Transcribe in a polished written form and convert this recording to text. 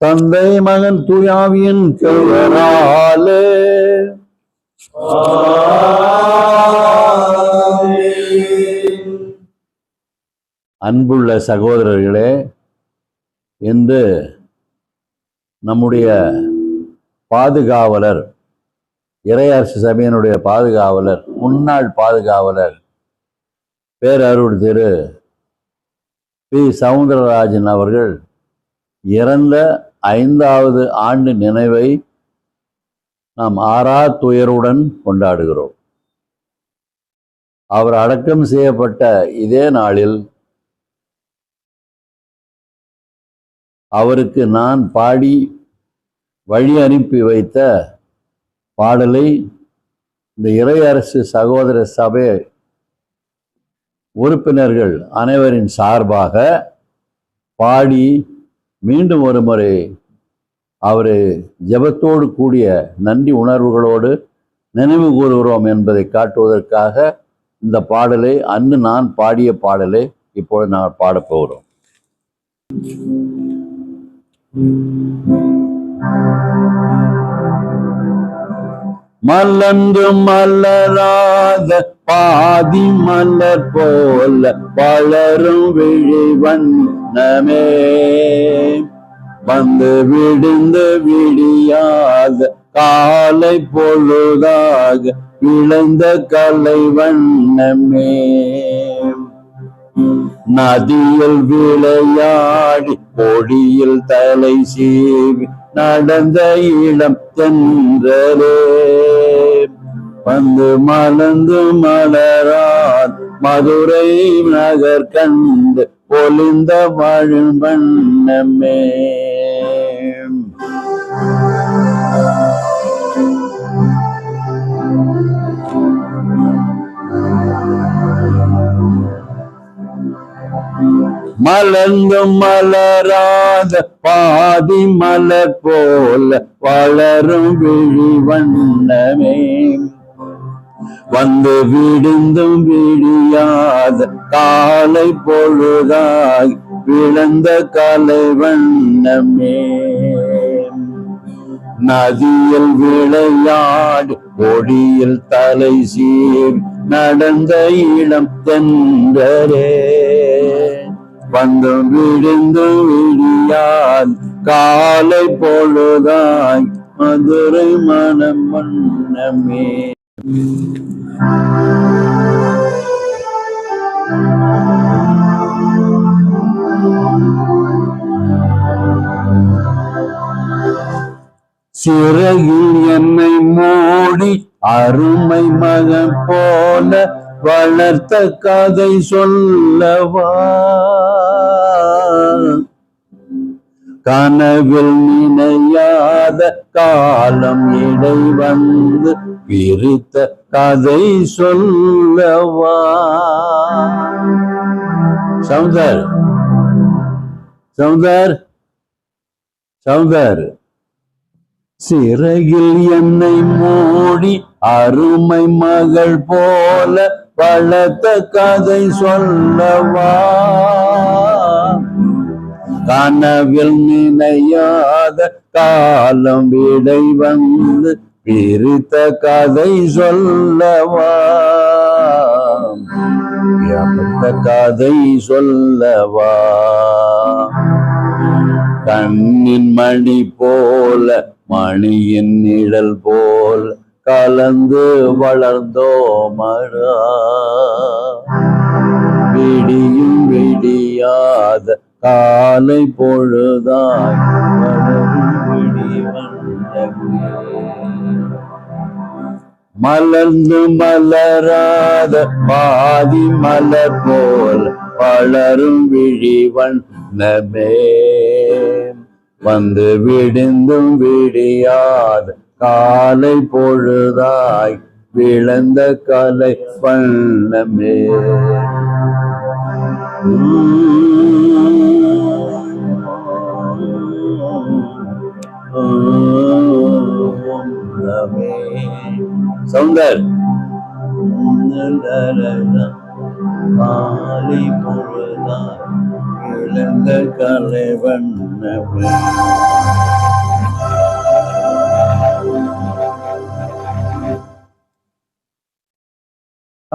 தந்தை மகன் தூயாவியின் பெயராலே அன்புள்ள சகோதரர்களே, என்று நம்முடைய பாதுகாவலர், இறையரசு சபையினுடைய பாதுகாவலர், முன்னாள் பாதுகாவலர் பேரருள் திரு பி. சவுந்தரராஜன் அவர்கள் இறந்த 5வது ஆண்டு நினைவை நாம் ஆறா துயருடன் கொண்டாடுகிறோம். அவர் அடக்கம் செய்யப்பட்ட இதே நாளில் அவருக்கு நான் பாடி வழி அனுப்பி வைத்த பாடலை இந்த இறையரசு சகோதர சபை உறுப்பினர்கள் அனைவரின் சார்பாக பாடி மீண்டும் ஒரு முறை அவரை ஜெபத்தோடு கூடிய நன்றி உணர்வுகளோடு நினைவு கூறுகிறோம் என்பதை காட்டுவதற்காக இந்த பாடலை, அன்று நான் பாடிய பாடலை இப்பொழுது நான் பாடப்போகிறோம். மலர்ந்து மலராத பாதி மலர் போல வளரும் விழி வண்ணமே, வந்து விடிந்து விடியாத காலை பொழுதாக விளைந்த கலை வண்ணமே, நதியில் விளையாடி பொடியில் தலை சீவி நடந்த இளம் தென்றலே, வந்து மலர்ந்து மலரார் மதுரை நகர் கண்டு பொலிந்த வாழும் வண்ணமே. மலர்ந்து மலராத பாதி மலர் போல வளரும் விழி வண்ணமே, வந்து விடிந்தும் விடியாத காலை பொழுதாய் விழுந்த கலை வண்ணமே, நதியில் விளையாடி பொடியில் தலை சீவி நடந்த இளம் தென்றலே, வந்து விடிந்து விடியால் காலை பொழுதாய் மதுரை மனம் வண்ணமே. சிறகில் என்னை மூடி அருமை மகன் போல வளர்த்த கதை சொல்லவா, கனவில் நினையாத காலம் இடை வந்து பிரித்த கதை சொல்லவா. சவுந்தர் சவுந்தர் சவுந்தர் சிறகில் என்னை மூடி அருமை மகள் போல வளர்த்த கதை சொல்லவா, கனவில் நினையாத காலம் விடை வந்து பிரித்த கதை சொல்லவா, கதை சொல்லவா. கண்ணின் மணி போல மணியின் நிழல் போல் கலந்து வளர்ந்தோமடா, விடியும் விடியாத காலை பொழுதாய் வளரும் விடி வண்ணமே, மலர்ந்து மலராத பாதி மலர் போல் வளரும் விழி வண்ணமே, வந்து விடிந்தும் விடியாத காலை பொழுதாய் விளைந்த கலை வண்ணமே. சவுந்தர் காலை பொழுதாய் விளைந்த கலை வண்ணமே.